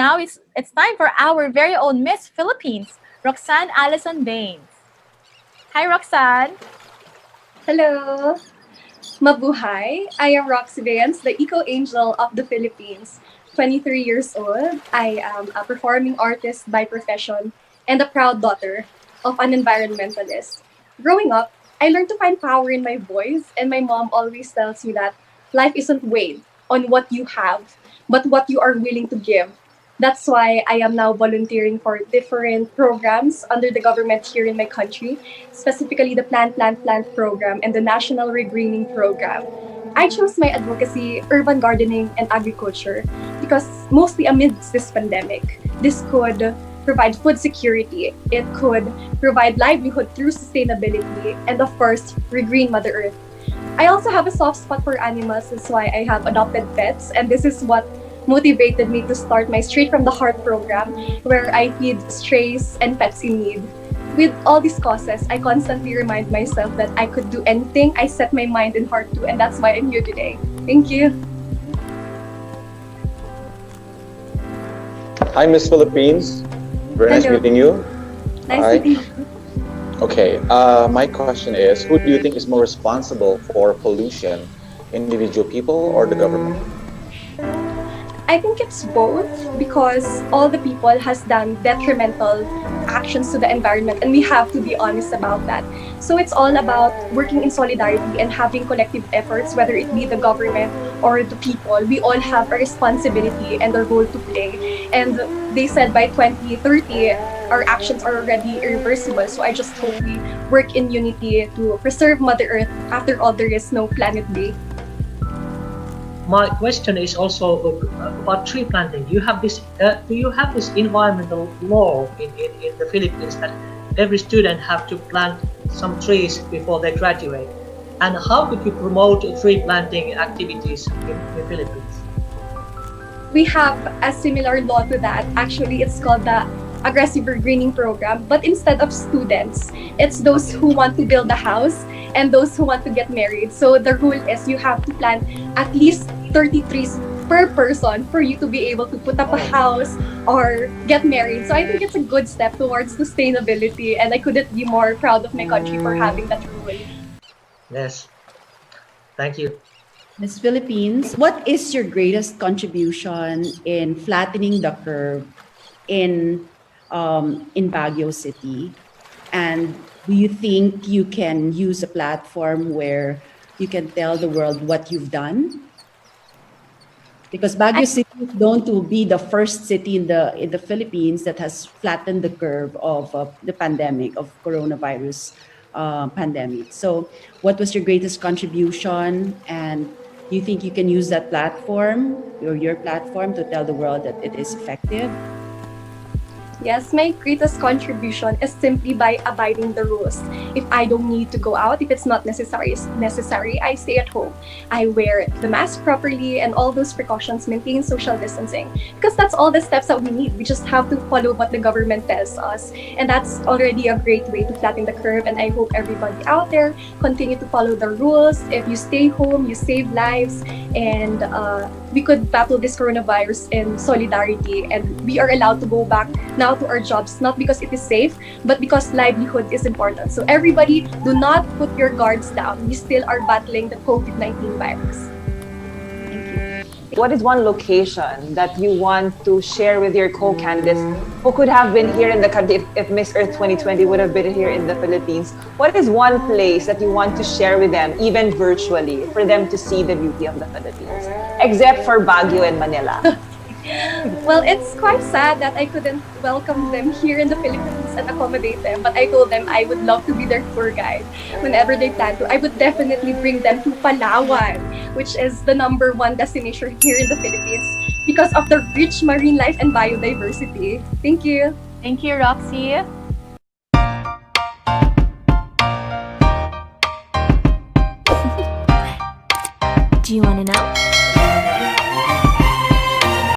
now it's time for our very own Miss Philippines, Roxanne Allison Baeyens. Hi, Roxanne. Hello! Mabuhay! I am Roxy Baeyens, the Eco Angel of the Philippines. 23 years old, I am a performing artist by profession and a proud daughter of an environmentalist. Growing up, I learned to find power in my voice, and my mom always tells me that life isn't weighed on what you have, but what you are willing to give. That's why I am now volunteering for different programs under the government here in my country, specifically the Plant program and the National Regreening program. I chose my advocacy, urban gardening, and agriculture because mostly amidst this pandemic, this could provide food security, it could provide livelihood through sustainability, and of course, regreen Mother Earth. I also have a soft spot for animals, that's why I have adopted pets, and this is what motivated me to start my Straight from the Heart program, where I feed strays and pets in need. With all these causes, I constantly remind myself that I could do anything I set my mind and heart to, and that's why I'm here today. Thank you. Hi, Miss Philippines. Very nice Hello. meeting you. Nice Hi. meeting you. Okay, my question is, who do you think is more responsible for pollution, individual people or the government? I think it's both because all the people has done detrimental actions to the environment and we have to be honest about that. So it's all about working in solidarity and having collective efforts, whether it be the government or the people. We all have a responsibility and a role to play. And they said by 2030, our actions are already irreversible. So I just hope we work in unity to preserve Mother Earth. After all, there is no planet B. My question is also about tree planting. Do you have this environmental law in the Philippines that every student have to plant some trees before they graduate? And how could you promote tree planting activities in the Philippines? We have a similar law to that. Actually, it's called the aggressive greening program. But instead of students, it's those who want to build a house and those who want to get married. So the rule is you have to plant at least 30 trees per person for you to be able to put up a house or get married. So I think it's a good step towards sustainability, and I couldn't be more proud of my country for having that rule. Yes. Thank you. Miss Philippines, what is your greatest contribution in flattening the curve in Baguio City? And do you think you can use a platform where you can tell the world what you've done? Because Baguio City is known to be the first city in the Philippines that has flattened the curve of the pandemic, of coronavirus pandemic. So what was your greatest contribution? And do you think you can use that platform, or your platform, to tell the world that it is effective? Yes, my greatest contribution is simply by abiding the rules. If I don't need to go out, if it's not necessary, I stay at home. I wear the mask properly and all those precautions, maintain social distancing. Because that's all the steps that we need. We just have to follow what the government tells us. And that's already a great way to flatten the curve. And I hope everybody out there continue to follow the rules. If you stay home, you save lives. And we could battle this coronavirus in solidarity. And we are allowed to go back now to our jobs, not because it is safe, but because livelihood is important. So everybody, do not put your guards down. We still are battling the COVID-19 virus. What is one location that you want to share with your co-candidates who could have been here in the country if Miss Earth 2020 would have been here in the Philippines? What is one place that you want to share with them, even virtually, for them to see the beauty of the Philippines? Except for Baguio and Manila. Well, it's quite sad that I couldn't welcome them here in the Philippines and accommodate them, but I told them I would love to be their tour guide whenever they plan to. I would definitely bring them to Palawan, which is the #1 destination here in the Philippines because of the rich marine life and biodiversity. Thank you. Thank you, Roxy. Do you want to know?